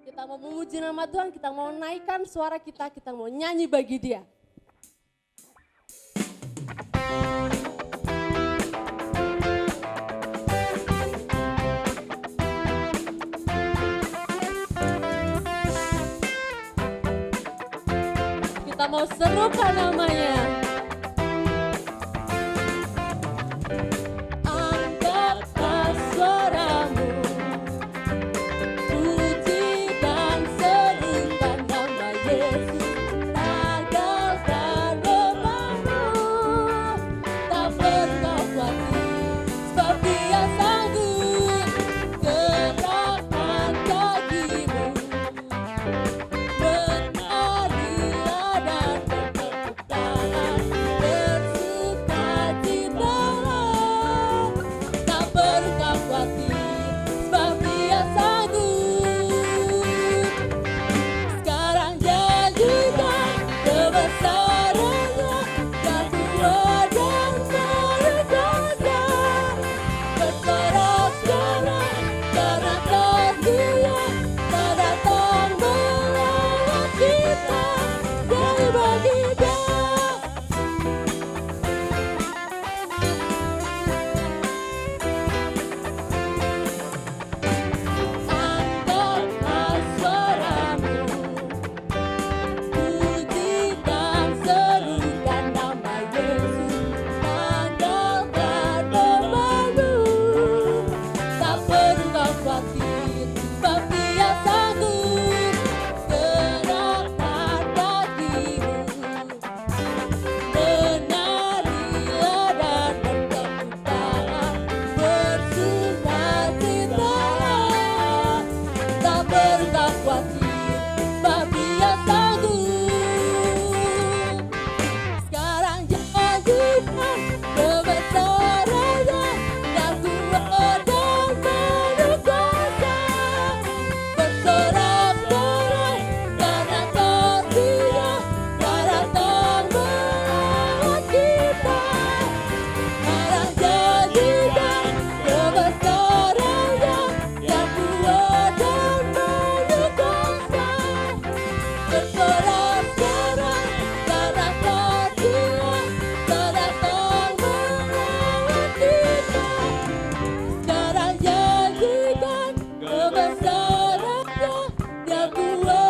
Kita mau memuji nama Tuhan, kita mau naikkan suara kita mau nyanyi bagi Dia. Kita mau serukan namanya. Angkatlah suaramu, puji dan serukan nama Yesus. Tinggalkan bebanmu, tak perlu khawatir, sebab Dia sanggup. Gerakkan kakimu, menarilah dan bertepuk tangan, bersukacitalah. Tak perlu khawatir, sebab Dia sanggup. Sekarang janjikan kebesarannya, yang kuat dan berkuasa. Bersorak-sorai karena kasih-Nya telah datang melawat kita. Nyanyi bagi Dia. Angkatlah suaramu, puji dan serukan nama Yesus. Tanggalkan bebanmu, tak perlu khawatir, sebab Dia sanggup. Gerakkan kakimu, menarilah dan bertepuk tangan, bersukacitalah. Tak perlu khawatir, sebab Dia sanggup. Sekarang janjikan kebesarannya, yang kuat dan berkuasa. Bersorak-sorai karena kasih-Nya telah datang melawat kita. Sekarang janjikan kebesarannya, yang kuat dan berkuasa. Bersorak-sorai karena kasih-Nya telah datang melawat kita. Sekarang janjikan kebesarannya, yang kuat dan berkuasa.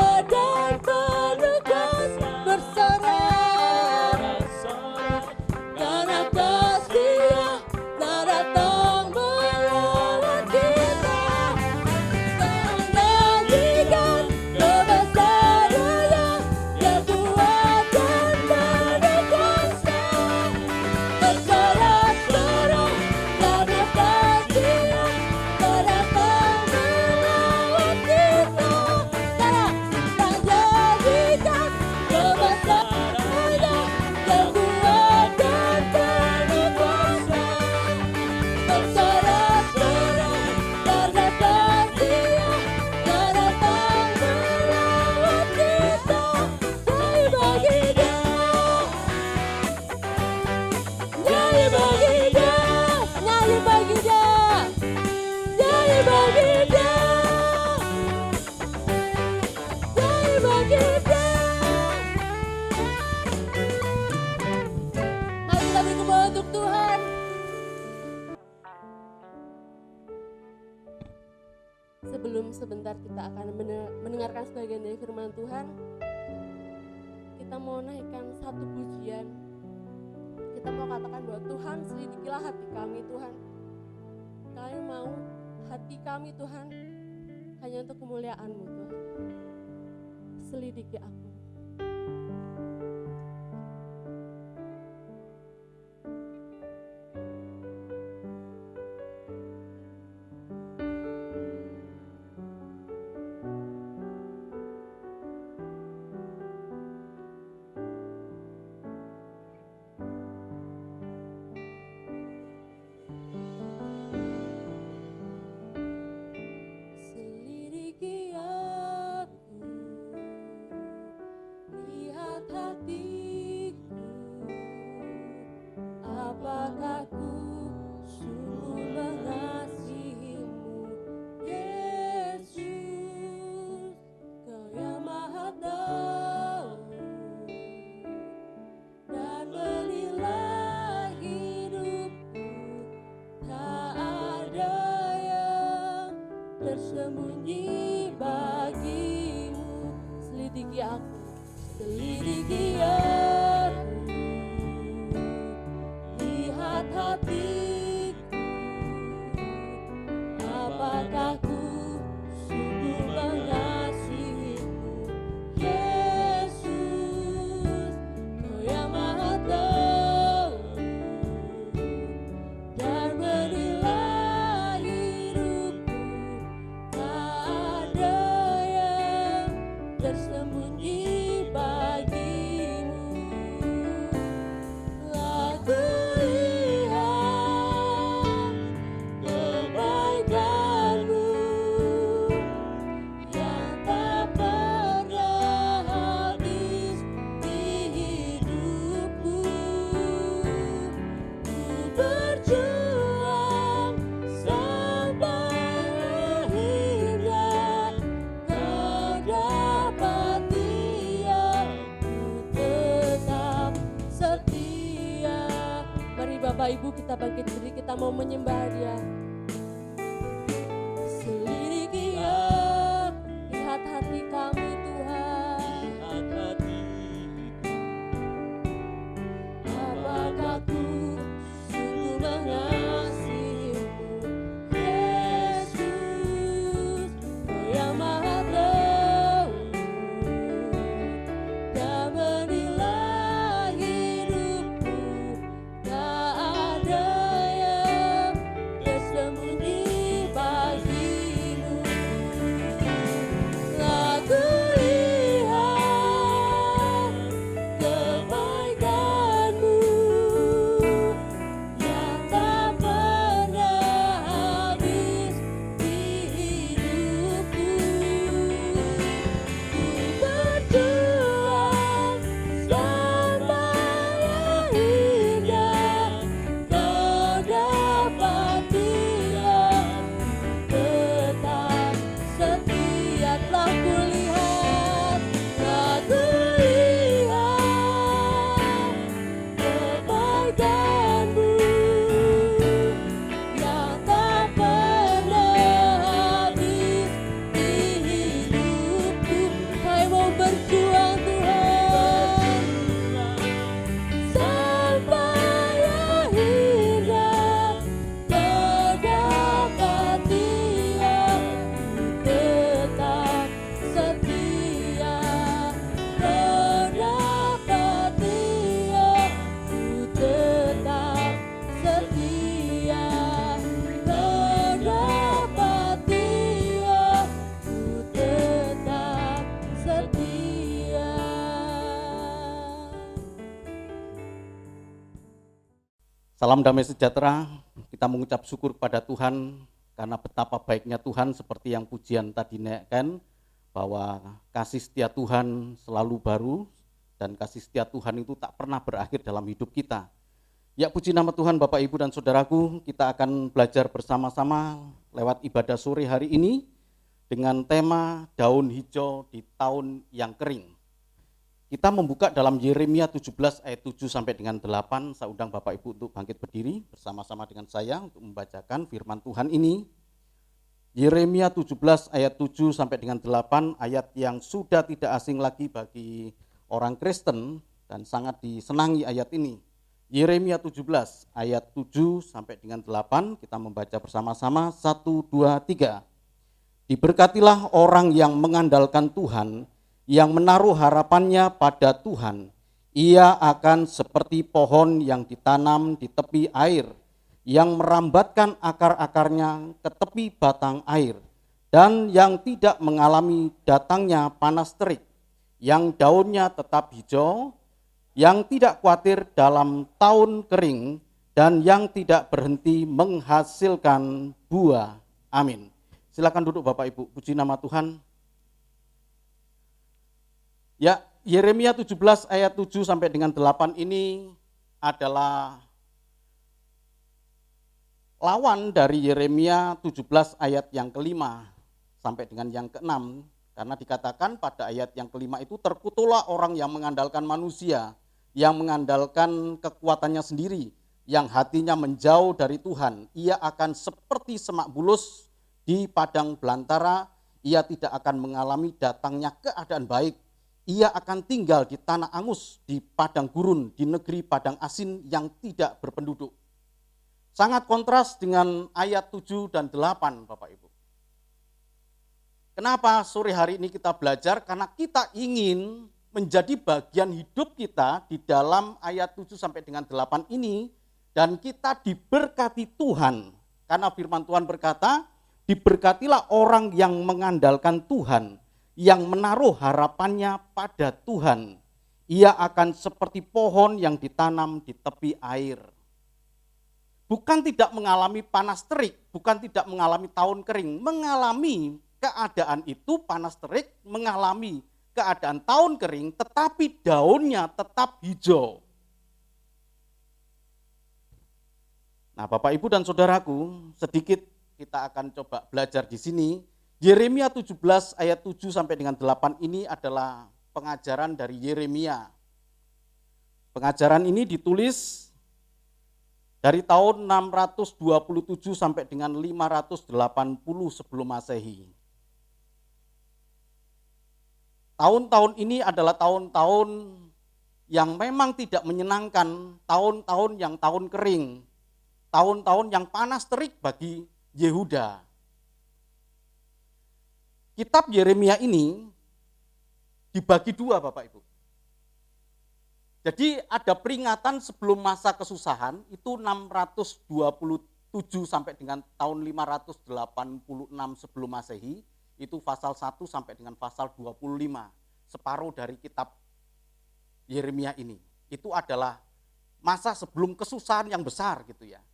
Bersorak karena kasih-Nya telah datang melawat kita. Sekarang janjikan kebesarannya, yang kuat dan berkuasa. Bersorak-sorai karena kasih-Nya telah datang melawat kita. Sekarang janjikan kebesarannya, yang kuat dan berkuasa. Bersorak-sorai karena kasih-Nya telah datang melawat kita. Nyanyi bagi Dia, nyanyi bagi Dia, nyanyi bagi Dia, nyanyi bagi Dia, nyanyi bagi Dia. Mari kita beri tepuk untuk Tuhan. Sebelum sebentar kita akan mendengarkan sebagian dari firman Tuhan, kita mau naikkan satu pujian. Kita mau katakan bahwa Tuhan, selidikilah hati kami Tuhan. Kami mau hati kami Tuhan hanya untuk kemuliaan-Mu Tuhan. Selidiki aku. Selidiki aku, lihat hatiku, apakah ku sungguh mengasihimu, Yesus. hatiku, apakah ku sungguh mengasihimu, Yesus, Kau yang Maha Tahu dan menilai hidupku. Tak ada yang tersembunyi bagimu. Aku lihat kebaikan-Mu yang tak pernah habis di hidupku. Ku berjuang sampai akhirnya Kau dapati aku tetap setia. Mari Bapak Ibu kita bangkit berdiri, kita mau menyembah Dia. Selidiki aku, lihat hati Kami Tuhan. Lihat hatiku, Apakah ku sungguh mengasihimu, Yesus, Kau yang Maha Tahu dan menilai hidupku. Tak ada yang tersembunyi bagimu. Aku lihat kebaikan-Mu yang tak pernah habis di hidupku. Ku berjuang sampai akhirnya Kau dapati aku tetap setia. Telah kulihat, aku lihat kebaikan-Mu yang tak pernah habis di hidupku. Kami mau berjuang Tuhan sampai akhirnya Kau dapati aku tetap setia. Kau dapati aku tetap setia. Kau dapati aku tetap setia. salam damai sejahtera. Kita mengucap syukur kepada Tuhan karena betapa baiknya Tuhan, seperti yang pujian tadi naikkan, bahwa kasih setia Tuhan selalu baru dan kasih setia Tuhan itu tak pernah berakhir dalam hidup kita. Ya, puji nama Tuhan Bapak Ibu dan Saudaraku, kita akan belajar bersama-sama lewat ibadah sore hari ini dengan tema daun hijau di tahun yang kering. Kita membuka dalam Yeremia 17 ayat 7 sampai dengan 8. Saya undang Bapak Ibu untuk bangkit berdiri bersama-sama dengan saya untuk membacakan firman Tuhan ini. Yeremia 17 ayat 7 sampai dengan 8, ayat yang sudah tidak asing lagi bagi orang Kristen dan sangat disenangi ayat ini. Yeremia 17 ayat 7 sampai dengan 8, kita membaca bersama-sama 1, 2, 3. Diberkatilah orang yang mengandalkan Tuhan, yang menaruh harapannya pada Tuhan. Ia akan seperti pohon yang ditanam di tepi air, yang merambatkan akar-akarnya ke tepi batang air, dan yang tidak mengalami datangnya panas terik, yang daunnya tetap hijau, yang tidak khawatir dalam tahun kering, dan yang tidak berhenti menghasilkan buah. Amin. Silakan duduk Bapak Ibu, puji nama Tuhan. Ya, Yeremia 17 ayat 7 sampai dengan 8 ini adalah lawan dari Yeremia 17 ayat yang kelima sampai dengan yang keenam, karena dikatakan pada ayat yang kelima itu terkutuklah orang yang mengandalkan manusia, yang mengandalkan kekuatannya sendiri, yang hatinya menjauh dari Tuhan. Ia akan seperti semak bulus di padang belantara, ia tidak akan mengalami datangnya keadaan baik. Ia akan tinggal di tanah angus, di padang gurun, di negeri padang asin yang tidak berpenduduk. Sangat kontras dengan ayat 7 dan 8 Bapak Ibu. Kenapa sore hari ini kita belajar? Karena kita ingin menjadi bagian hidup kita di dalam ayat 7 sampai dengan 8 ini, dan kita diberkati Tuhan. Karena firman Tuhan berkata, diberkatilah orang yang mengandalkan Tuhan, yang menaruh harapannya pada Tuhan. Ia akan seperti pohon yang ditanam di tepi air. Bukan tidak mengalami panas terik, bukan tidak mengalami tahun kering, mengalami keadaan itu panas terik, mengalami keadaan tahun kering, tetapi daunnya tetap hijau. Nah, Bapak Ibu dan Saudaraku, sedikit kita akan coba belajar di sini. Yeremia 17 ayat 7 sampai dengan 8 ini adalah pengajaran dari Yeremia. Pengajaran ini ditulis dari tahun 627 sampai dengan 580 sebelum Masehi. Tahun-tahun ini adalah tahun-tahun yang memang tidak menyenangkan, tahun-tahun yang tahun kering, tahun-tahun yang panas terik bagi Yehuda. Kitab Yeremia ini dibagi dua Bapak Ibu. Jadi ada peringatan sebelum masa kesusahan, itu 627 sampai dengan tahun 586 sebelum Masehi, itu pasal 1 sampai dengan pasal 25, separuh dari kitab Yeremia ini. Itu adalah masa sebelum kesusahan yang besar gitu ya.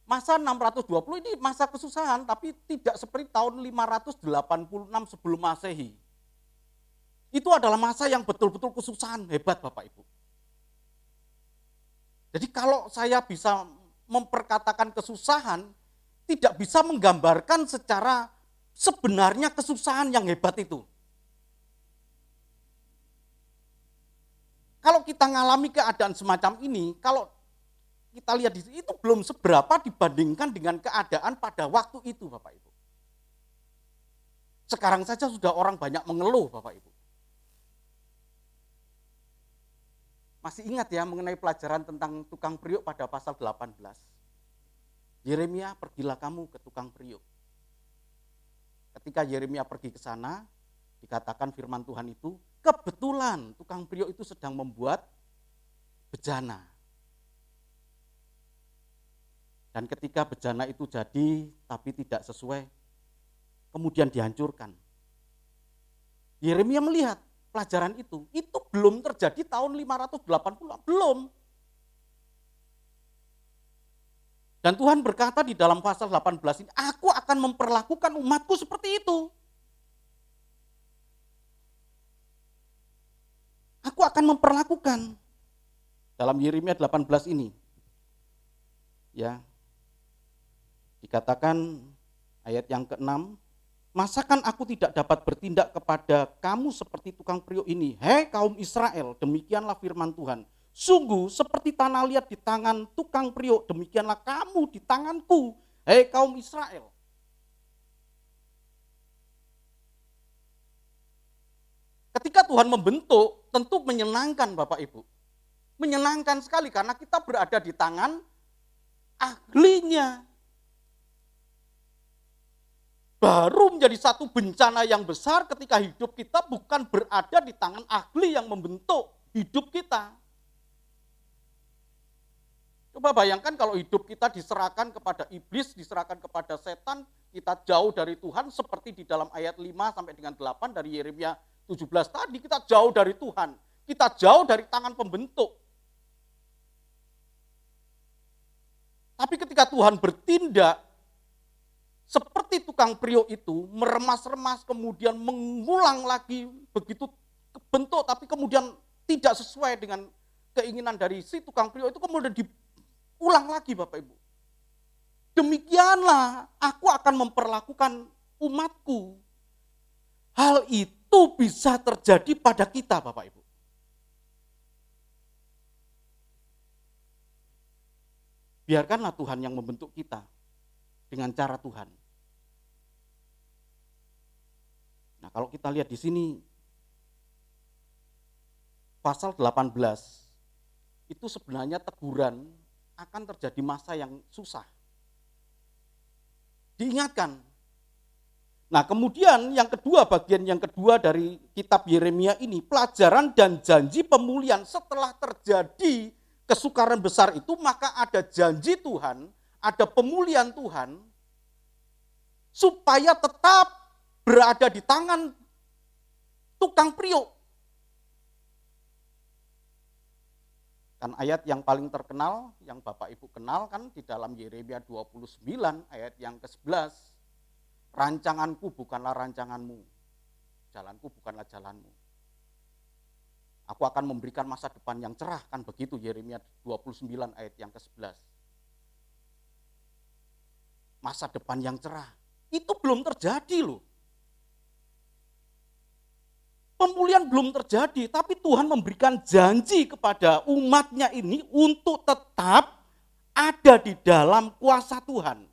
Masa 620 ini masa kesusahan, tapi tidak seperti tahun 586 sebelum Masehi. Itu adalah masa yang betul-betul kesusahan hebat Bapak Ibu. Jadi kalau saya bisa memperkatakan kesusahan, tidak bisa menggambarkan secara sebenarnya kesusahan yang hebat itu. Kalau kita ngalami keadaan semacam ini, kalau kita lihat di sini, itu belum seberapa dibandingkan dengan keadaan pada waktu itu Bapak Ibu. Sekarang saja sudah orang banyak mengeluh Bapak Ibu. Masih ingat ya mengenai pelajaran tentang tukang periuk pada pasal 18. Yeremia, pergilah kamu ke tukang periuk. Ketika Yeremia pergi ke sana, dikatakan firman Tuhan itu, kebetulan tukang periuk itu sedang membuat bejana. Dan ketika bejana itu jadi, tapi tidak sesuai, kemudian dihancurkan. Yeremia melihat pelajaran itu belum terjadi tahun 580, belum. Dan Tuhan berkata di dalam pasal 18 ini, aku akan memperlakukan umatku seperti itu. Aku akan memperlakukan. Dalam Yeremia 18 ini, ya, dikatakan ayat yang ke-6, masakan aku tidak dapat bertindak kepada kamu seperti tukang periuk ini, hei kaum Israel, demikianlah firman Tuhan. Sungguh seperti tanah liat di tangan tukang periuk, demikianlah kamu di tanganku, hei kaum Israel. Ketika Tuhan membentuk, tentu menyenangkan Bapak Ibu. Menyenangkan sekali karena kita berada di tangan ahlinya. Baru menjadi satu bencana yang besar ketika hidup kita bukan berada di tangan ahli yang membentuk hidup kita. Coba bayangkan kalau hidup kita diserahkan kepada iblis, diserahkan kepada setan, kita jauh dari Tuhan seperti di dalam ayat 5 sampai dengan 8 dari Yeremia 17 tadi, kita jauh dari Tuhan, kita jauh dari tangan pembentuk. Tapi ketika Tuhan bertindak seperti tukang periuk itu, meremas-remas kemudian mengulang lagi begitu bentuk, tapi kemudian tidak sesuai dengan keinginan dari si tukang periuk itu, kemudian ulang lagi Bapak Ibu. Demikianlah aku akan memperlakukan umatku. Hal itu bisa terjadi pada kita Bapak Ibu. Biarkanlah Tuhan yang membentuk kita dengan cara Tuhan. Nah, kalau kita lihat di sini pasal 18 itu sebenarnya teguran akan terjadi masa yang susah. Diingatkan. Nah, kemudian yang kedua, bagian yang kedua dari kitab Yeremia ini, pelajaran dan janji pemulihan. Setelah terjadi kesukaran besar itu, maka ada janji Tuhan, ada pemulihan Tuhan, supaya tetap berada di tangan tukang priuk. Kan ayat yang paling terkenal, yang Bapak Ibu kenal kan di dalam Yeremia 29 ayat yang ke-11. Rancanganku bukanlah rancanganmu, jalanku bukanlah jalanmu. Aku akan memberikan masa depan yang cerah, kan begitu Yeremia 29 ayat yang ke-11. Masa depan yang cerah, itu belum terjadi loh. Pemulihan belum terjadi, tapi Tuhan memberikan janji kepada umatnya ini untuk tetap ada di dalam kuasa Tuhan.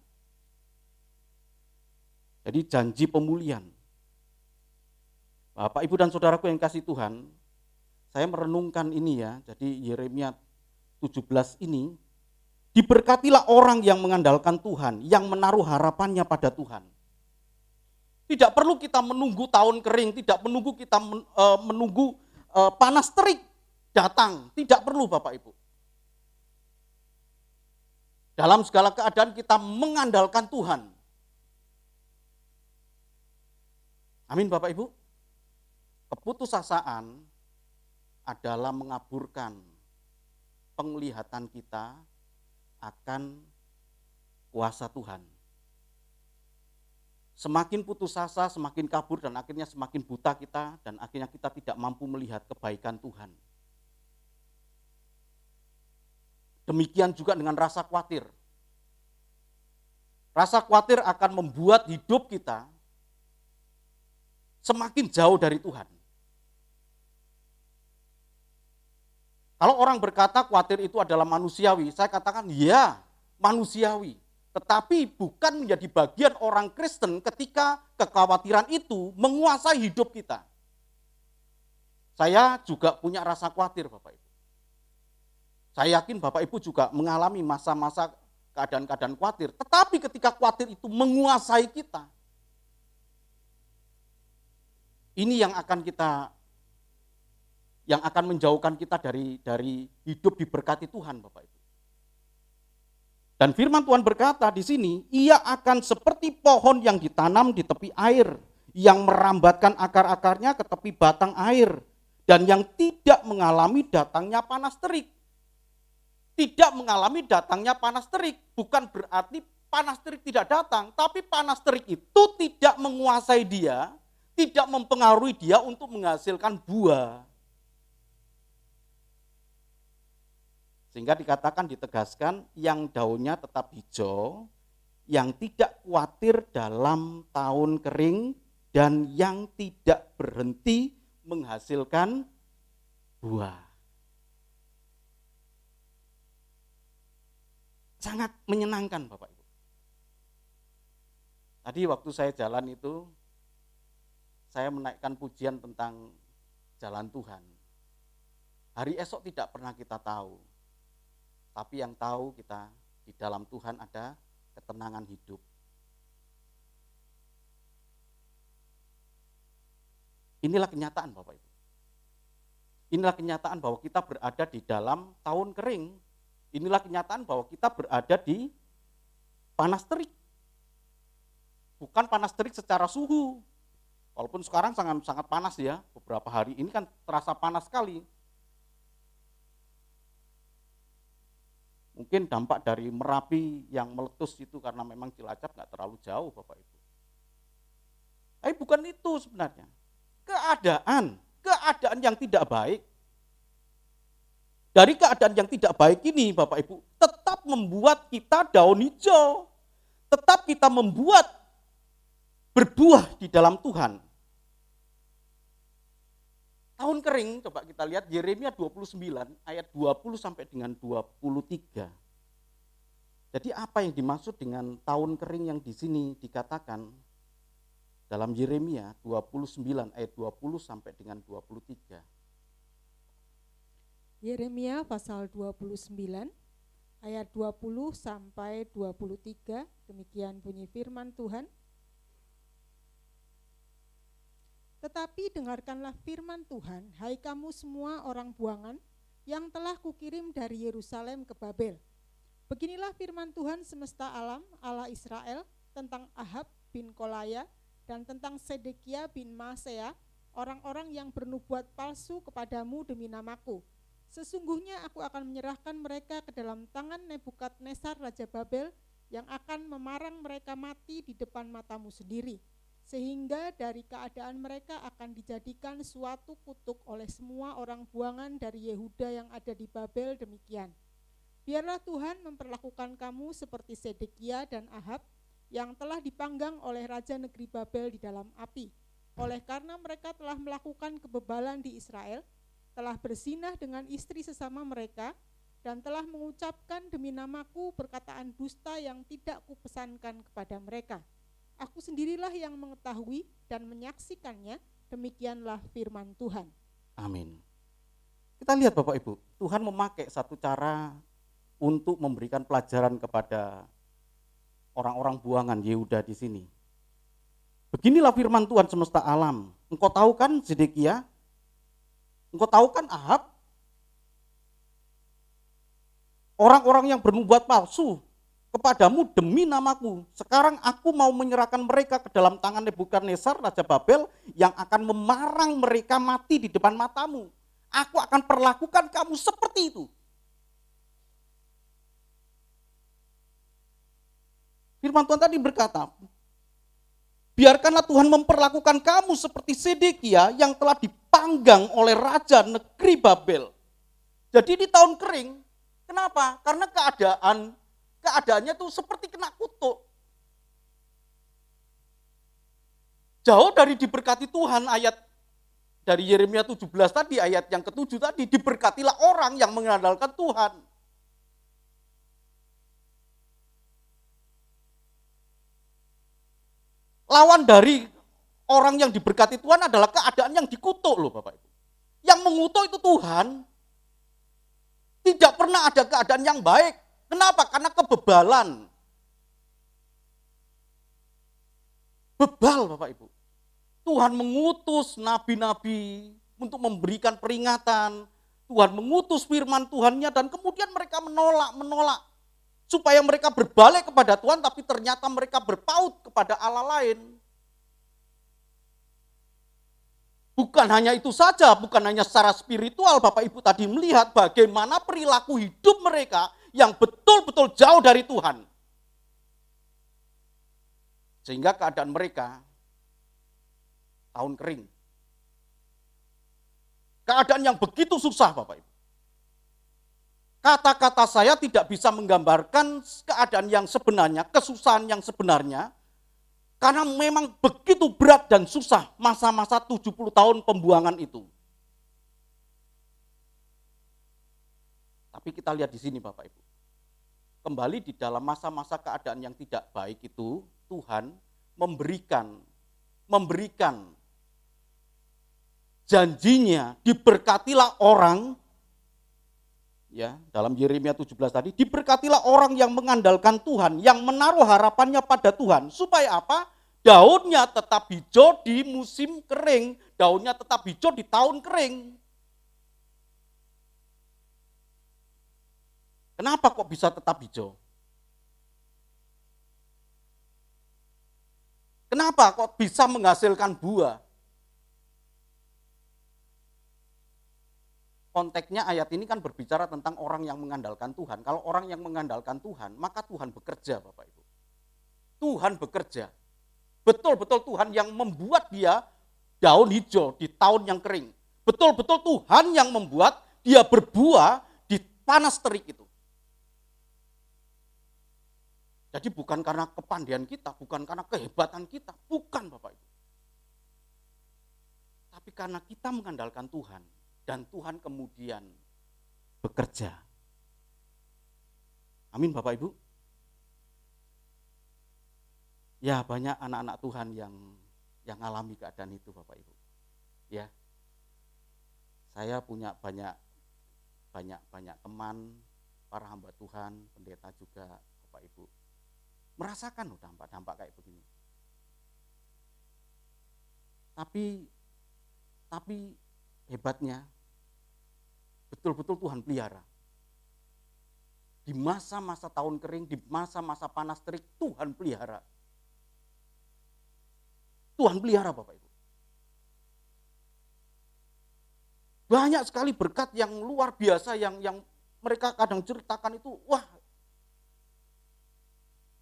Jadi janji pemulihan. Bapak, Ibu, dan Saudaraku yang kasih Tuhan, saya merenungkan ini ya, jadi Yeremia 17 ini, diberkatilah orang yang mengandalkan Tuhan, yang menaruh harapannya pada Tuhan. Tidak perlu kita menunggu tahun kering, tidak menunggu kita menunggu panas terik datang, tidak perlu Bapak Ibu. Dalam segala keadaan kita mengandalkan Tuhan. Amin Bapak Ibu. Keputusasaan adalah mengaburkan penglihatan kita akan kuasa Tuhan. Semakin putus asa, semakin kabur, dan akhirnya semakin buta kita, dan akhirnya kita tidak mampu melihat kebaikan Tuhan. Demikian juga dengan rasa khawatir. Rasa khawatir akan membuat hidup kita semakin jauh dari Tuhan. Kalau orang berkata khawatir itu adalah manusiawi, saya katakan ya, manusiawi. Tetapi bukan menjadi bagian orang Kristen ketika kekhawatiran itu menguasai hidup kita. Saya juga punya rasa khawatir Bapak Ibu. Saya yakin Bapak Ibu juga mengalami masa-masa keadaan-keadaan khawatir. Tetapi ketika khawatir itu menguasai kita, ini yang akan menjauhkan kita dari hidup diberkati Tuhan Bapak Ibu. Dan firman Tuhan berkata di sini, ia akan seperti pohon yang ditanam di tepi air, yang merambatkan akar-akarnya ke tepi batang air, dan yang tidak mengalami datangnya panas terik. Tidak mengalami datangnya panas terik, bukan berarti panas terik tidak datang, tapi panas terik itu tidak menguasai dia, tidak mempengaruhi dia untuk menghasilkan buah. Sehingga dikatakan, ditegaskan, yang daunnya tetap hijau, yang tidak khawatir dalam tahun kering, dan yang tidak berhenti menghasilkan buah. Sangat menyenangkan Bapak Ibu. Tadi waktu saya jalan itu, saya menaikkan pujian tentang jalan Tuhan. Hari esok tidak pernah kita tahu. Tapi yang tahu kita di dalam Tuhan ada ketenangan hidup. Inilah kenyataan Bapak Ibu. Inilah kenyataan bahwa kita berada di dalam tahun kering. Inilah kenyataan bahwa kita berada di panas terik. Bukan panas terik secara suhu. Walaupun sekarang sangat panas ya, beberapa hari ini kan terasa panas sekali. Mungkin dampak dari Merapi yang meletus itu karena memang Cilacap nggak terlalu jauh Bapak Ibu. Tapi bukan itu sebenarnya. Keadaan yang tidak baik. Dari keadaan yang tidak baik ini Bapak Ibu, tetap membuat kita daun hijau. Tetap kita membuat berbuah di dalam Tuhan. Tahun kering, coba kita lihat Yeremia 29 ayat 20 sampai dengan 23. Jadi apa yang dimaksud dengan tahun kering yang di sini dikatakan dalam Yeremia 29 ayat 20 sampai dengan 23. Yeremia pasal 29 ayat 20 sampai 23. Demikian bunyi firman Tuhan. Tetapi dengarkanlah firman Tuhan, hai kamu semua orang buangan yang telah kukirim dari Yerusalem ke Babel. Beginilah firman Tuhan semesta alam, Allah Israel, tentang Ahab bin Kolaya dan tentang Sedekia bin Maasea, orang-orang yang bernubuat palsu kepadamu demi namaku. Sesungguhnya aku akan menyerahkan mereka ke dalam tangan Nebukadnezar Raja Babel, yang akan memarang mereka mati di depan matamu sendiri, sehingga dari keadaan mereka akan dijadikan suatu kutuk oleh semua orang buangan dari Yehuda yang ada di Babel demikian. Biarlah Tuhan memperlakukan kamu seperti Sedekia dan Ahab, yang telah dipanggang oleh Raja negeri Babel di dalam api. Oleh karena mereka telah melakukan kebebalan di Israel, telah berzinah dengan istri sesama mereka, dan telah mengucapkan demi namaku perkataan dusta yang tidak kupesankan kepada mereka. Aku sendirilah yang mengetahui dan menyaksikannya, demikianlah firman Tuhan. Amin. Kita lihat Bapak Ibu, Tuhan memakai satu cara untuk memberikan pelajaran kepada orang-orang buangan Yehuda di sini. Beginilah firman Tuhan semesta alam. Engkau tahu kan Zedekia? Engkau tahu kan Ahab? Orang-orang yang bernubuat palsu kepadamu demi namaku. Sekarang aku mau menyerahkan mereka ke dalam tangan Nebukadnezar Raja Babel, yang akan memarang mereka mati di depan matamu. Aku akan perlakukan kamu seperti itu. Firman Tuhan tadi berkata, biarkanlah Tuhan memperlakukan kamu seperti Sedekia yang telah dipanggang oleh Raja negeri Babel. Jadi di tahun kering, kenapa? Karena keadaannya tuh seperti kena kutuk. Jauh dari diberkati Tuhan, ayat dari Yeremia 17 tadi, ayat yang ke-7 tadi, diberkatilah orang yang mengandalkan Tuhan. Lawan dari orang yang diberkati Tuhan adalah keadaan yang dikutuk loh Bapak Ibu. Yang mengutuk itu Tuhan. Tidak pernah ada keadaan yang baik. Kenapa? Karena kebebalan. Bebal Bapak Ibu. Tuhan mengutus nabi-nabi untuk memberikan peringatan. Tuhan mengutus firman Tuhannya dan kemudian mereka menolak. Supaya mereka berbalik kepada Tuhan, tapi ternyata mereka berpaut kepada Allah lain. Bukan hanya itu saja, bukan hanya secara spiritual, Bapak Ibu tadi melihat bagaimana perilaku hidup mereka yang betul-betul jauh dari Tuhan. Sehingga keadaan mereka tahun kering. Keadaan yang begitu susah Bapak Ibu. Kata-kata saya tidak bisa menggambarkan keadaan yang sebenarnya, kesusahan yang sebenarnya, karena memang begitu berat dan susah masa-masa 70 tahun pembuangan itu. Tapi kita lihat di sini Bapak Ibu. Kembali di dalam masa-masa keadaan yang tidak baik itu, Tuhan memberikan janjinya, diberkatilah orang. Ya, dalam Yeremia 17 tadi, diberkatilah orang yang mengandalkan Tuhan, yang menaruh harapannya pada Tuhan. Supaya apa? Daunnya tetap hijau di musim kering, daunnya tetap hijau di tahun kering. Kenapa kok bisa tetap hijau? Kenapa kok bisa menghasilkan buah? Konteksnya ayat ini kan berbicara tentang orang yang mengandalkan Tuhan. Kalau orang yang mengandalkan Tuhan, maka Tuhan bekerja Bapak Ibu. Tuhan bekerja. Betul-betul Tuhan yang membuat dia daun hijau di tahun yang kering. Betul-betul Tuhan yang membuat dia berbuah di panas terik itu. Jadi bukan karena kepandaian kita, bukan karena kehebatan kita, bukan Bapak Ibu. Tapi karena kita mengandalkan Tuhan. Dan Tuhan kemudian bekerja. Amin Bapak Ibu. Ya banyak anak-anak Tuhan yang alami keadaan itu Bapak Ibu. Ya, saya punya banyak teman, para hamba Tuhan, pendeta juga, Bapak Ibu, merasakan loh dampak-dampak kayak begini. Tapi hebatnya, betul-betul Tuhan pelihara. Di masa-masa tahun kering, di masa-masa panas terik, Tuhan pelihara. Tuhan pelihara, Bapak Ibu. Banyak sekali berkat yang luar biasa yang mereka kadang ceritakan itu, wah,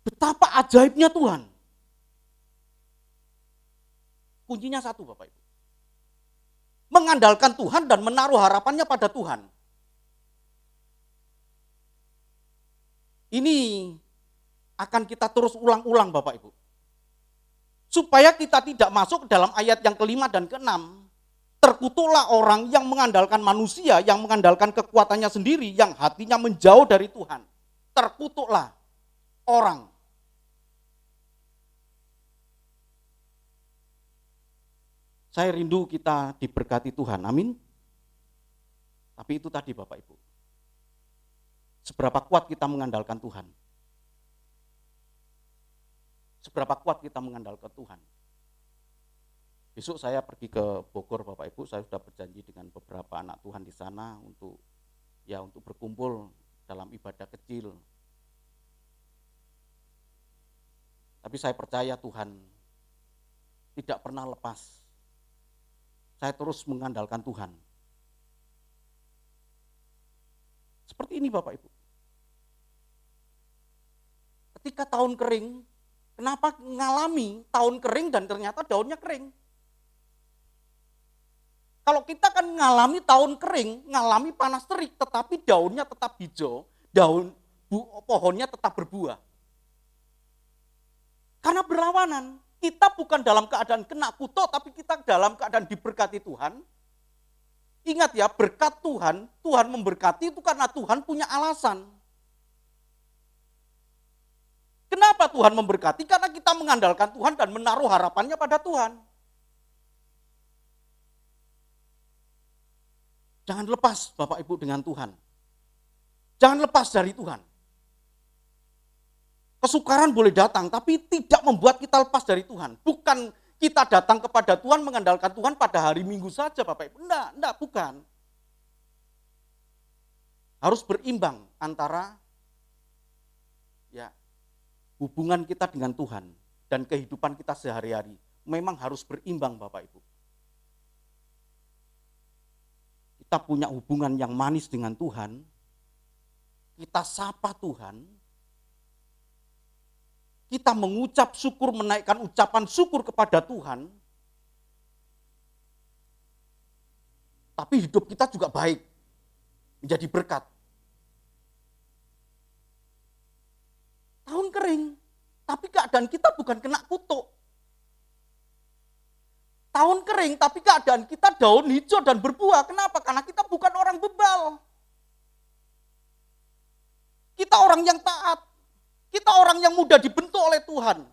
betapa ajaibnya Tuhan. Kuncinya satu, Bapak Ibu. Mengandalkan Tuhan dan menaruh harapannya pada Tuhan. Ini akan kita terus ulang-ulang, Bapak Ibu. Supaya kita tidak masuk ke dalam ayat yang kelima dan keenam. Terkutuklah orang yang mengandalkan manusia, yang mengandalkan kekuatannya sendiri, yang hatinya menjauh dari Tuhan. Terkutuklah orang. Saya rindu kita diberkati Tuhan, amin. Tapi itu tadi Bapak Ibu. Seberapa kuat kita mengandalkan Tuhan. Seberapa kuat kita mengandalkan Tuhan. Besok saya pergi ke Bogor Bapak Ibu, saya sudah berjanji dengan beberapa anak Tuhan di sana untuk berkumpul dalam ibadah kecil. Tapi saya percaya Tuhan tidak pernah lepas. Saya terus mengandalkan Tuhan. Seperti ini Bapak Ibu. Ketika tahun kering, kenapa ngalami tahun kering dan ternyata daunnya kering? Kalau kita kan ngalami tahun kering, ngalami panas terik, tetapi daunnya tetap hijau, pohonnya tetap berbuah. Karena berlawanan, kita bukan dalam keadaan kena kutuk, tapi kita dalam keadaan diberkati Tuhan. Ingat ya, berkat Tuhan, Tuhan memberkati itu karena Tuhan punya alasan. Kenapa Tuhan memberkati? Karena kita mengandalkan Tuhan dan menaruh harapannya pada Tuhan. Jangan lepas Bapak Ibu dengan Tuhan. Jangan lepas dari Tuhan. Kesukaran boleh datang, tapi tidak membuat kita lepas dari Tuhan. Bukan kita datang kepada Tuhan, mengandalkan Tuhan pada hari Minggu saja Bapak Ibu. Enggak, bukan. Harus berimbang antara hubungan kita dengan Tuhan dan kehidupan kita sehari-hari. Memang harus berimbang Bapak Ibu. Kita punya hubungan yang manis dengan Tuhan, kita sapa Tuhan, kita mengucap syukur, menaikkan ucapan syukur kepada Tuhan, tapi hidup kita juga baik, menjadi berkat. Tahun kering, tapi keadaan kita bukan kena kutuk. Tahun kering, tapi keadaan kita daun hijau dan berbuah. Kenapa? Karena kita bukan orang bebal. Kita orang yang taat. Kita orang yang mudah dibentuk oleh Tuhan.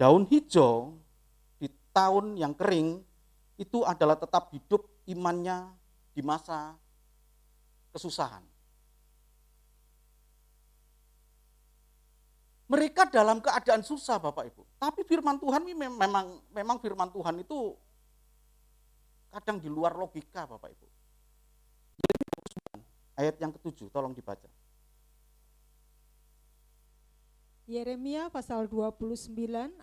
Daun hijau di tahun yang kering itu adalah tetap hidup imannya di masa kesusahan. Mereka dalam keadaan susah Bapak Ibu. Tapi firman Tuhan ini memang firman Tuhan itu kadang di luar logika Bapak Ibu. Ayat yang ke-7, tolong dibaca. Yeremia pasal 29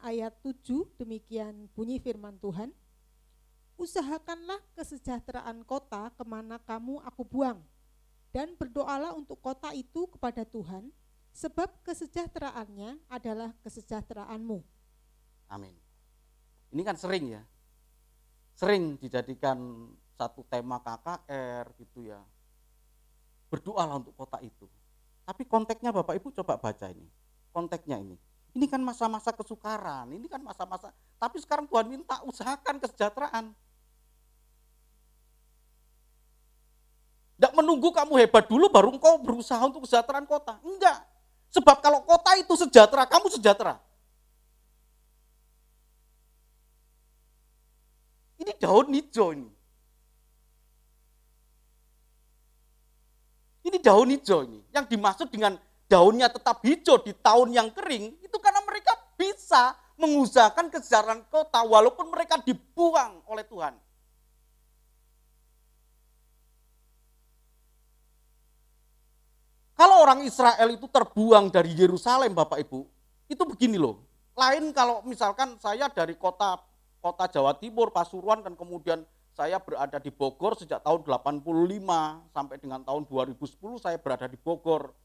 ayat 7, demikian bunyi firman Tuhan. Usahakanlah kesejahteraan kota kemana kamu aku buang, dan berdoalah untuk kota itu kepada Tuhan, sebab kesejahteraannya adalah kesejahteraanmu. Amin. Ini kan sering ya, sering dijadikan satu tema KKR gitu ya. Berdoalah untuk kota itu. Tapi konteksnya Bapak Ibu coba baca ini. Konteksnya ini. Ini kan masa-masa kesukaran, ini kan masa-masa. Tapi sekarang Tuhan minta usahakan kesejahteraan. Tidak menunggu kamu hebat dulu baru engkau berusaha untuk kesejahteraan kota. Enggak. Sebab kalau kota itu sejahtera, kamu sejahtera. Ini daun hijau ini. daun hijau ini, yang dimaksud dengan daunnya tetap hijau di tahun yang kering, itu karena mereka bisa mengusahakan kesejahteraan kota walaupun mereka dibuang oleh Tuhan. Kalau orang Israel itu terbuang dari Yerusalem, Bapak Ibu, itu begini loh. Lain kalau misalkan saya dari kota Jawa Timur, Pasuruan, dan kemudian saya berada di Bogor sejak tahun 85 sampai dengan tahun 2010 saya berada di Bogor.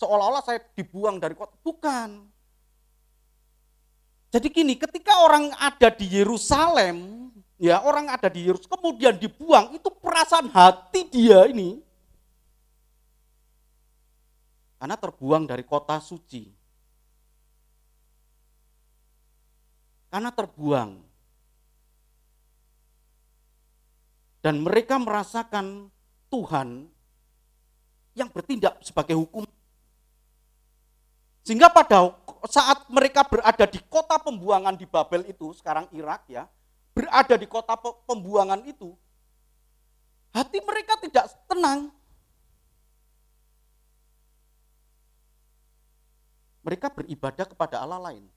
Seolah-olah saya dibuang dari kota. Bukan. Jadi gini, ketika orang ada di Yerusalem, ya orang ada di Yerusalem, kemudian dibuang, itu perasaan hati dia ini. Karena terbuang dari kota suci. Karena terbuang. Dan mereka merasakan Tuhan yang bertindak sebagai hukum. Sehingga pada saat mereka berada di kota pembuangan di Babel itu, sekarang Irak ya, berada di kota pembuangan itu, hati mereka tidak tenang. Mereka beribadah kepada Allah lain.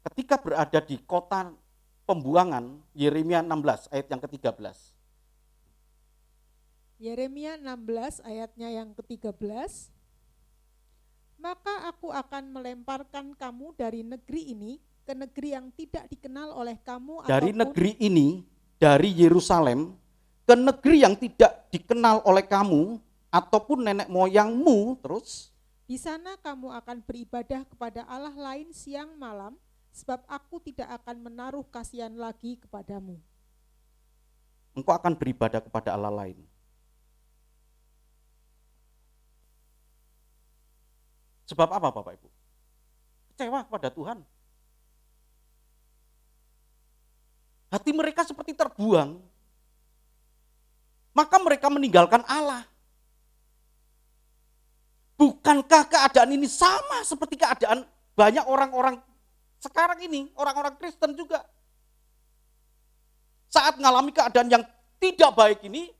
Ketika berada di kota pembuangan, Yeremia 16 ayat yang ke-13. Yeremia 16 ayatnya yang ke-13. Maka aku akan melemparkan kamu dari negeri ini ke negeri yang tidak dikenal oleh kamu. Dari negeri ini, dari Yerusalem, ke negeri yang tidak dikenal oleh kamu, ataupun nenek moyangmu, terus. Di sana kamu akan beribadah kepada Allah lain siang malam, sebab aku tidak akan menaruh kasihan lagi kepadamu. Engkau akan beribadah kepada Allah lain. Sebab apa Bapak Ibu? Kecewa kepada Tuhan. Hati mereka seperti terbuang. Maka mereka meninggalkan Allah. Bukankah keadaan ini sama seperti keadaan banyak orang-orang sekarang ini, orang-orang Kristen juga. Saat mengalami keadaan yang tidak baik ini,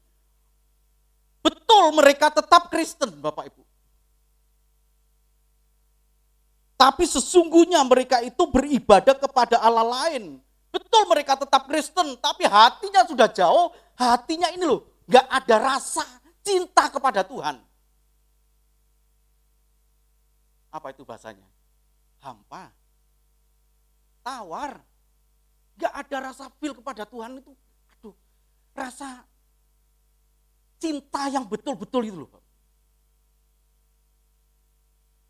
betul mereka tetap Kristen, Bapak Ibu. Tapi sesungguhnya mereka itu beribadah kepada Allah lain. Betul mereka tetap Kristen, tapi hatinya sudah jauh, hatinya ini loh, gak ada rasa cinta kepada Tuhan. Apa itu bahasanya? Hampa, tawar, gak ada rasa feel kepada Tuhan itu, aduh, rasa cinta yang betul-betul itu loh.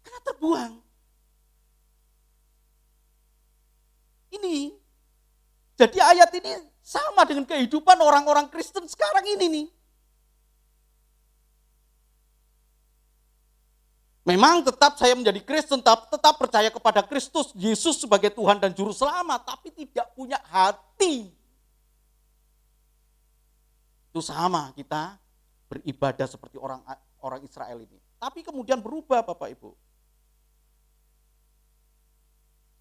Karena terbuang. Ini, jadi ayat ini sama dengan kehidupan orang-orang Kristen sekarang ini nih. Memang tetap saya menjadi Kristen, tetap percaya kepada Kristus, Yesus sebagai Tuhan dan Juru Selamat, tapi tidak punya hati. Itu sama kita beribadah seperti orang Israel ini. Tapi kemudian berubah Bapak Ibu.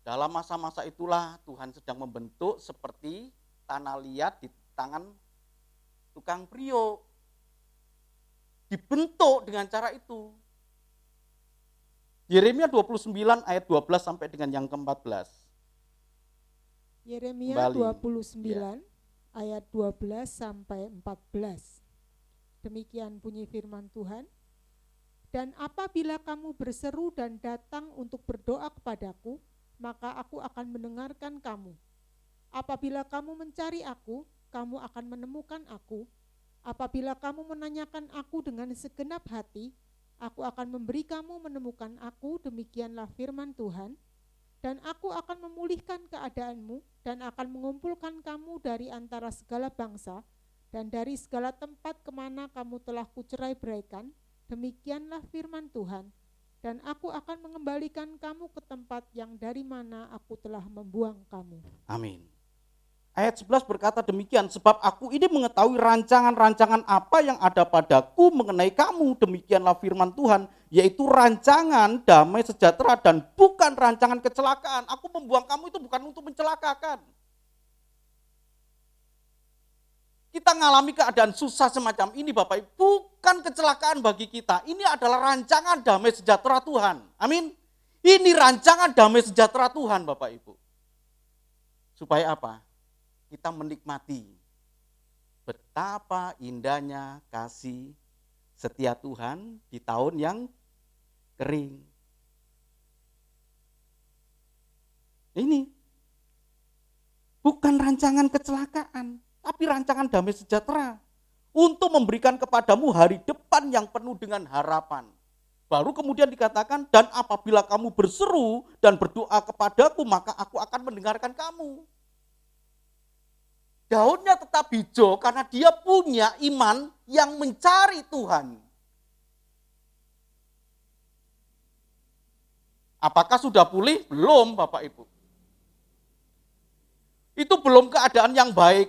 Dalam masa-masa itulah Tuhan sedang membentuk seperti tanah liat di tangan tukang priok. Dibentuk dengan cara itu. Yeremia 29 ayat 12 sampai dengan yang ke-14. Yeremia Kembali. 29 ayat 12 sampai 14. Demikian bunyi firman Tuhan. Dan apabila kamu berseru dan datang untuk berdoa kepadaku, maka aku akan mendengarkan kamu. Apabila kamu mencari aku, kamu akan menemukan aku. Apabila kamu menanyakan aku dengan segenap hati, aku akan memberi kamu menemukan aku, demikianlah firman Tuhan. Dan aku akan memulihkan keadaanmu dan akan mengumpulkan kamu dari antara segala bangsa dan dari segala tempat kemana kamu telah kucerai-beraikan. Demikianlah firman Tuhan. Dan aku akan mengembalikan kamu ke tempat yang dari mana aku telah membuang kamu. Amin. Ayat 11 berkata demikian, sebab aku ini mengetahui rancangan-rancangan apa yang ada padaku mengenai kamu, demikianlah firman Tuhan, yaitu rancangan damai sejahtera dan bukan rancangan kecelakaan. Aku membuang kamu itu bukan untuk mencelakakan. Kita kita mengalami keadaan susah semacam ini Bapak Ibu, bukan kecelakaan bagi kita. Ini adalah rancangan damai sejahtera Tuhan. Amin. Ini rancangan damai sejahtera Tuhan Bapak Ibu. Supaya apa? Kita menikmati betapa indahnya kasih setia Tuhan di tahun yang kering. Ini bukan rancangan kecelakaan, tapi rancangan damai sejahtera untuk memberikan kepadamu hari depan yang penuh dengan harapan. Baru kemudian dikatakan, dan apabila kamu berseru dan berdoa kepadaku, maka aku akan mendengarkan kamu. Daunnya tetap hijau karena dia punya iman yang mencari Tuhan. Apakah sudah pulih? Belum Bapak Ibu. Itu belum keadaan yang baik.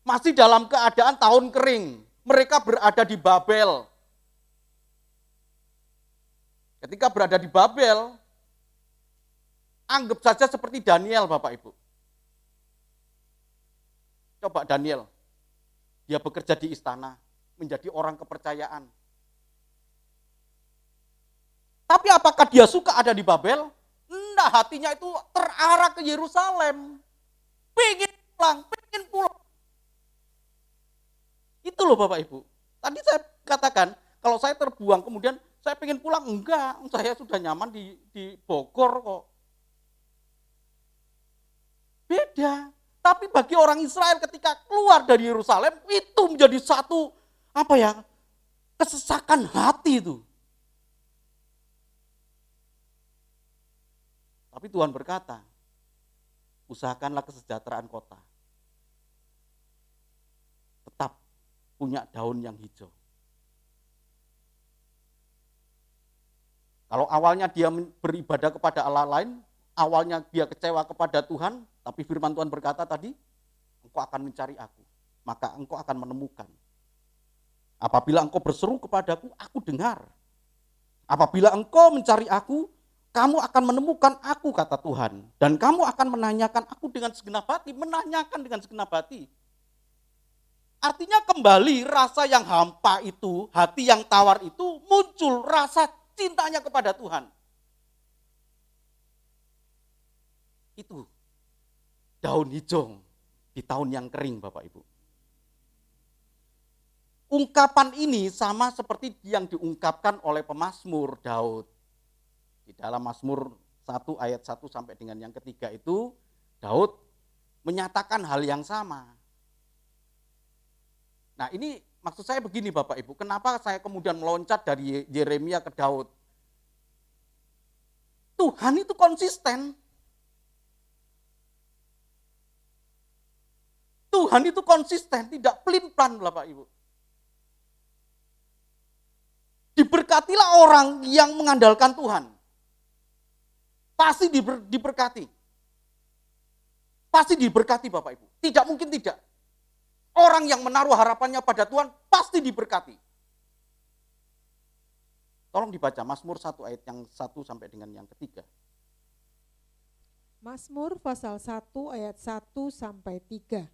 Masih dalam keadaan tahun kering. Mereka berada di Babel. Ketika berada di Babel, anggap saja seperti Daniel Bapak Ibu. Coba Daniel, dia bekerja di istana, menjadi orang kepercayaan. Tapi apakah dia suka ada di Babel? Enggak, hatinya itu terarah ke Yerusalem. Pengen pulang. Itu loh Bapak Ibu. Tadi saya katakan, kalau saya terbuang kemudian saya pengen pulang, enggak, saya sudah nyaman di Bogor kok. Beda. Tapi bagi orang Israel ketika keluar dari Yerusalem, itu menjadi satu, kesesakan hati itu. Tapi Tuhan berkata, usahakanlah kesejahteraan kota. Tetap punya daun yang hijau. Kalau awalnya dia beribadah kepada Allah lain, awalnya dia kecewa kepada Tuhan, tapi firman Tuhan berkata tadi, engkau akan mencari aku, maka engkau akan menemukan. Apabila engkau berseru kepadaku, aku dengar. Apabila engkau mencari aku, kamu akan menemukan aku, kata Tuhan. Dan kamu akan menanyakan aku dengan segenap hati, Artinya kembali rasa yang hampa itu, hati yang tawar itu, muncul rasa cintanya kepada Tuhan. Itu daun hijau di tahun yang kering Bapak Ibu. Ungkapan ini sama seperti yang diungkapkan oleh pemazmur Daud. Di dalam Mazmur 1 ayat 1 sampai dengan yang ketiga itu, Daud menyatakan hal yang sama. Nah ini maksud saya begini Bapak Ibu, kenapa saya kemudian meloncat dari Yeremia ke Daud? Tuhan itu konsisten. Tuhan itu konsisten, tidak pelin-pelan Bapak Ibu. Diberkatilah orang yang mengandalkan Tuhan. Pasti diberkati. Pasti diberkati Bapak Ibu. Tidak mungkin tidak. Orang yang menaruh harapannya pada Tuhan pasti diberkati. Tolong dibaca Mazmur 1 ayat yang 1 sampai dengan yang ketiga. Mazmur pasal 1 ayat 1 sampai 3.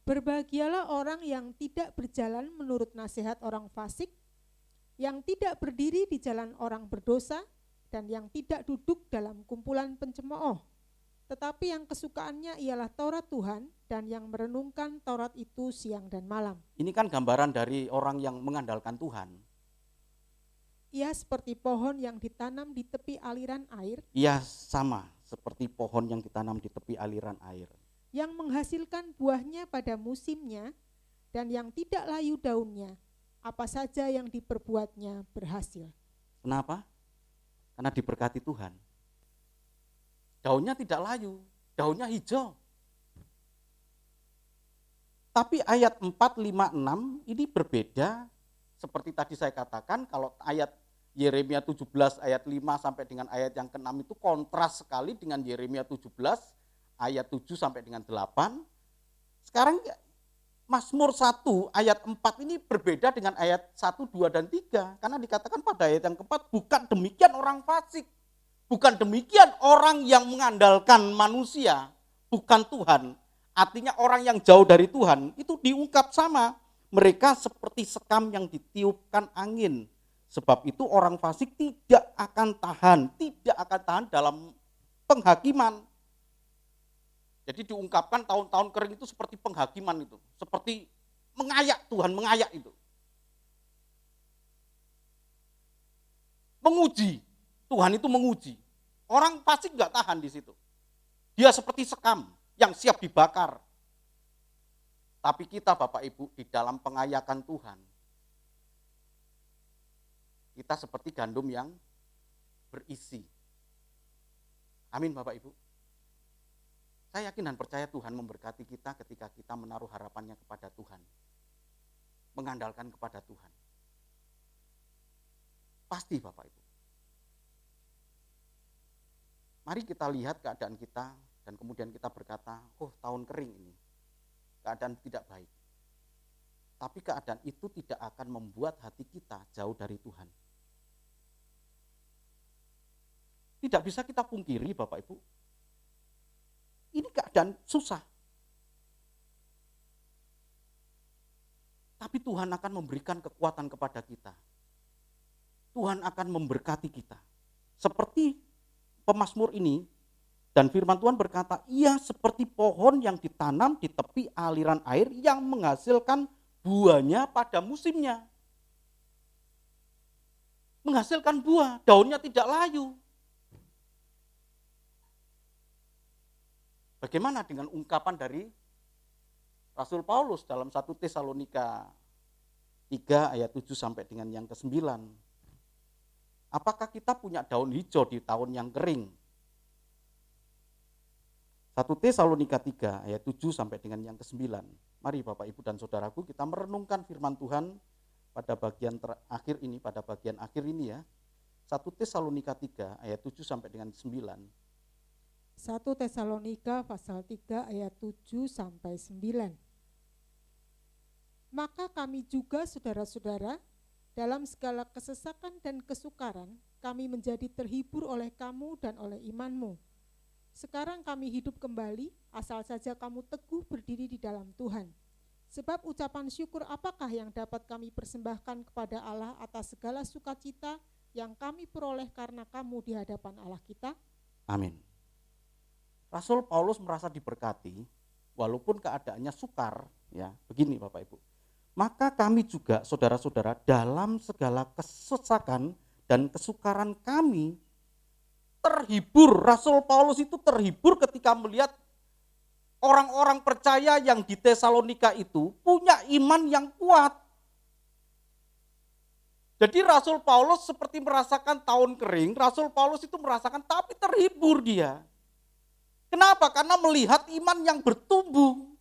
Berbahagialah orang yang tidak berjalan menurut nasihat orang fasik, yang tidak berdiri di jalan orang berdosa, dan yang tidak duduk dalam kumpulan pencemooh. Tetapi yang kesukaannya ialah Taurat Tuhan, dan yang merenungkan Taurat itu siang dan malam. Ini kan gambaran dari orang yang mengandalkan Tuhan. Ia seperti pohon yang ditanam di tepi aliran air, Ia sama seperti pohon yang ditanam di tepi aliran air. yang menghasilkan buahnya pada musimnya, dan yang tidak layu daunnya. Apa saja yang diperbuatnya berhasil. Kenapa? Karena diberkati Tuhan. Daunnya tidak layu, daunnya hijau. Tapi ayat 4, 5, 6 ini berbeda. Seperti tadi saya katakan, kalau ayat Yeremia 17 ayat 5 sampai dengan ayat yang ke-6 itu kontras sekali dengan Yeremia 17 ayat 7 sampai dengan 8. Sekarang Mazmur 1 ayat 4 ini berbeda dengan ayat 1, 2, dan 3. Karena dikatakan pada ayat yang keempat, bukan demikian orang fasik. Bukan demikian orang yang mengandalkan manusia, bukan Tuhan. Artinya orang yang jauh dari Tuhan itu diungkap sama. Mereka seperti sekam yang ditiupkan angin. Sebab itu orang fasik tidak akan tahan dalam penghakiman. Jadi diungkapkan tahun-tahun kering itu seperti penghakiman itu. Seperti mengayak, Tuhan mengayak itu. Menguji, Tuhan itu menguji. Orang fasik nggak tahan di situ. Dia seperti sekam yang siap dibakar. Tapi kita Bapak Ibu di dalam pengayakan Tuhan, kita seperti gandum yang berisi. Amin Bapak Ibu. Saya yakin dan percaya Tuhan memberkati kita ketika kita menaruh harapannya kepada Tuhan. Mengandalkan kepada Tuhan. Pasti Bapak Ibu. Mari kita lihat keadaan kita dan kemudian kita berkata, oh tahun kering ini, keadaan tidak baik. Tapi keadaan itu tidak akan membuat hati kita jauh dari Tuhan. Tidak bisa kita pungkiri Bapak Ibu, ini keadaan susah. Tapi Tuhan akan memberikan kekuatan kepada kita. Tuhan akan memberkati kita. Seperti pemazmur ini, dan firman Tuhan berkata, ia seperti pohon yang ditanam di tepi aliran air yang menghasilkan buahnya pada musimnya. Menghasilkan buah, daunnya tidak layu. Bagaimana dengan ungkapan dari Rasul Paulus dalam 1 Tesalonika 3 ayat 7 sampai dengan yang ke-9. Apakah kita punya daun hijau di tahun yang kering? 1 Tesalonika 3 ayat 7 sampai dengan yang ke-9. Mari Bapak Ibu dan Saudaraku kita merenungkan firman Tuhan pada bagian terakhir ini, pada bagian akhir ini ya. 1 Tesalonika 3 ayat 7 sampai dengan 9. 1 Tesalonika pasal 3 ayat 7 sampai 9. Maka kami juga saudara-saudara, dalam segala kesesakan dan kesukaran, kami menjadi terhibur oleh kamu dan oleh imanmu. Sekarang kami hidup kembali, asal saja kamu teguh berdiri di dalam Tuhan. Sebab ucapan syukur apakah yang dapat kami persembahkan kepada Allah atas segala sukacita yang kami peroleh karena kamu di hadapan Allah kita? Amin. Rasul Paulus merasa diberkati, walaupun keadaannya sukar, ya. Begini Bapak Ibu. Maka kami juga saudara-saudara dalam segala kesesakan dan kesukaran kami terhibur. Rasul Paulus itu terhibur ketika melihat orang-orang percaya yang di Tesalonika itu punya iman yang kuat. Jadi Rasul Paulus seperti merasakan tahun kering, Rasul Paulus itu merasakan tapi terhibur dia. Kenapa? Karena melihat iman yang bertumbuh.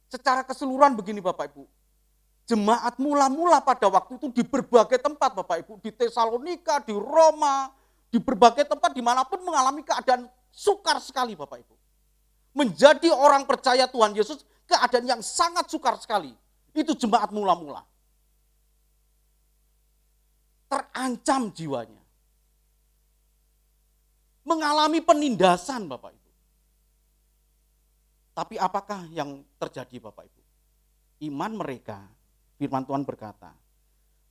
Secara keseluruhan begini Bapak Ibu, jemaat mula-mula pada waktu itu di berbagai tempat Bapak Ibu, di Tesalonika, di Roma, di berbagai tempat dimanapun mengalami keadaan sukar sekali Bapak Ibu. Menjadi orang percaya Tuhan Yesus, keadaan yang sangat sukar sekali. Itu jemaat mula-mula. Terancam jiwanya. Mengalami penindasan Bapak Ibu. Tapi apakah yang terjadi Bapak Ibu? Iman mereka, firman Tuhan berkata,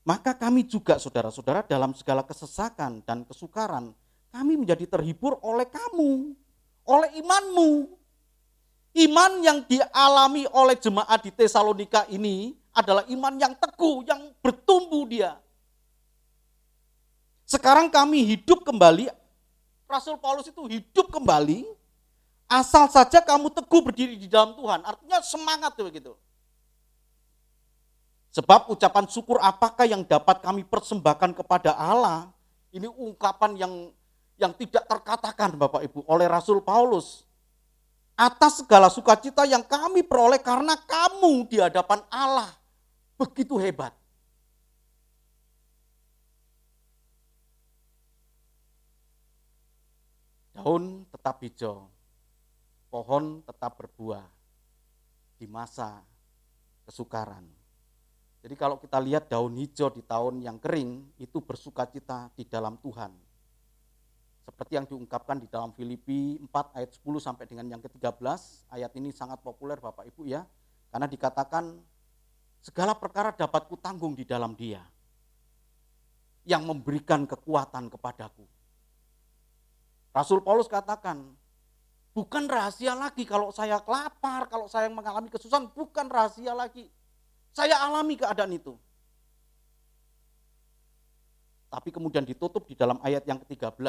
maka kami juga saudara-saudara dalam segala kesesakan dan kesukaran, kami menjadi terhibur oleh kamu, oleh imanmu. Iman yang dialami oleh jemaat di Tesalonika ini adalah iman yang teguh, yang bertumbuh dia. Sekarang kami hidup kembali, Rasul Paulus itu hidup kembali, asal saja kamu teguh berdiri di dalam Tuhan. Artinya semangat begitu. Sebab ucapan syukur apakah yang dapat kami persembahkan kepada Allah. Ini ungkapan yang tidak terkatakan Bapak Ibu oleh Rasul Paulus. Atas segala sukacita yang kami peroleh karena kamu di hadapan Allah. Begitu hebat. Daun tetap hijau. Pohon tetap berbuah di masa kesukaran. Jadi kalau kita lihat daun hijau di tahun yang kering, itu bersukacita di dalam Tuhan. Seperti yang diungkapkan di dalam Filipi 4 ayat 10 sampai dengan yang ke-13, ayat ini sangat populer Bapak Ibu ya, karena dikatakan segala perkara dapat kutanggung di dalam Dia yang memberikan kekuatan kepadaku. Rasul Paulus katakan, bukan rahasia lagi kalau saya kelapar, kalau saya mengalami kesusahan, bukan rahasia lagi. Saya alami keadaan itu. Tapi kemudian ditutup di dalam ayat yang ke-13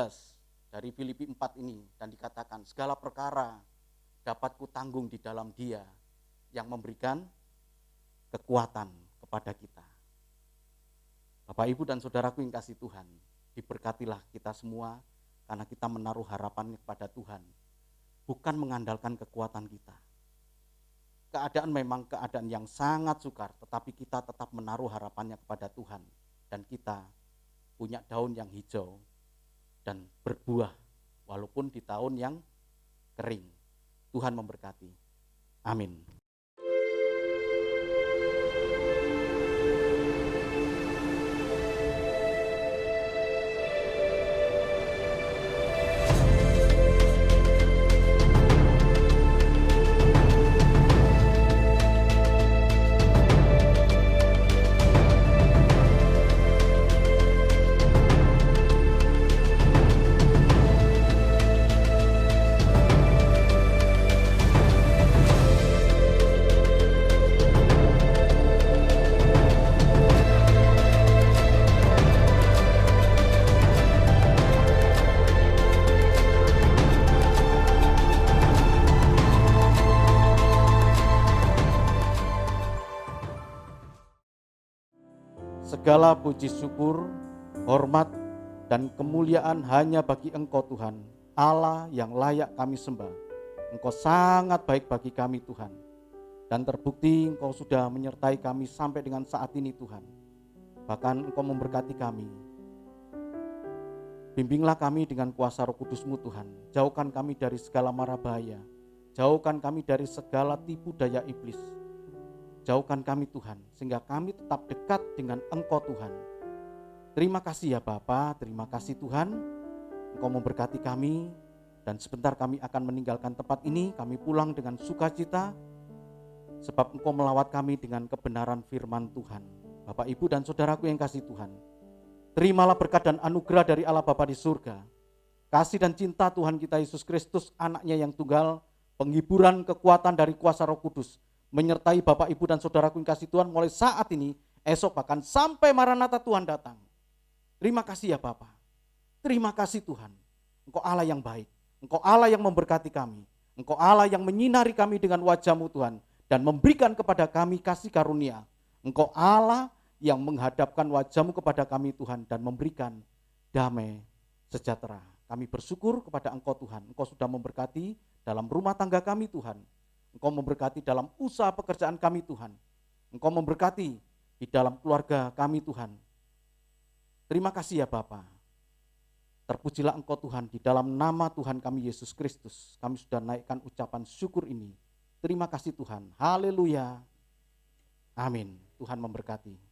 dari Filipi 4 ini, dan dikatakan segala perkara dapat kutanggung di dalam Dia yang memberikan kekuatan kepada kita. Bapak, Ibu, dan saudaraku yang kasih Tuhan, diberkatilah kita semua karena kita menaruh harapan kepada Tuhan, bukan mengandalkan kekuatan kita. Keadaan memang keadaan yang sangat sukar, tetapi kita tetap menaruh harapannya kepada Tuhan, dan kita punya daun yang hijau dan berbuah walaupun di tahun yang kering. Tuhan memberkati. Amin. Segala puji syukur, hormat, dan kemuliaan hanya bagi Engkau Tuhan, Allah yang layak kami sembah. Engkau sangat baik bagi kami Tuhan, dan terbukti Engkau sudah menyertai kami sampai dengan saat ini Tuhan. Bahkan Engkau memberkati kami. Bimbinglah kami dengan kuasa Roh Kudus-Mu Tuhan, jauhkan kami dari segala mara bahaya, jauhkan kami dari segala tipu daya iblis. Jauhkan kami Tuhan, sehingga kami tetap dekat dengan Engkau Tuhan. Terima kasih ya Bapa, terima kasih Tuhan. Engkau memberkati kami, dan sebentar kami akan meninggalkan tempat ini. Kami pulang dengan sukacita, sebab Engkau melawat kami dengan kebenaran firman Tuhan. Bapak, Ibu, dan saudaraku yang kasih Tuhan, terimalah berkat dan anugerah dari Allah Bapa di surga, kasih dan cinta Tuhan kita Yesus Kristus, anaknya yang tunggal, penghiburan kekuatan dari kuasa Roh Kudus, menyertai Bapak, Ibu, dan saudaraku yang kasih Tuhan mulai saat ini, esok, bahkan sampai Maranatha Tuhan datang. Terima kasih ya Bapa. Terima kasih Tuhan. Engkau Allah yang baik. Engkau Allah yang memberkati kami. Engkau Allah yang menyinari kami dengan wajah-Mu Tuhan, dan memberikan kepada kami kasih karunia. Engkau Allah yang menghadapkan wajah-Mu kepada kami Tuhan, dan memberikan damai sejahtera. Kami bersyukur kepada Engkau Tuhan. Engkau sudah memberkati dalam rumah tangga kami Tuhan. Engkau memberkati dalam usaha pekerjaan kami Tuhan. Engkau memberkati di dalam keluarga kami Tuhan. Terima kasih ya Bapa. Terpujilah Engkau Tuhan, di dalam nama Tuhan kami Yesus Kristus. Kami sudah naikkan ucapan syukur ini. Terima kasih Tuhan. Haleluya. Amin. Tuhan memberkati.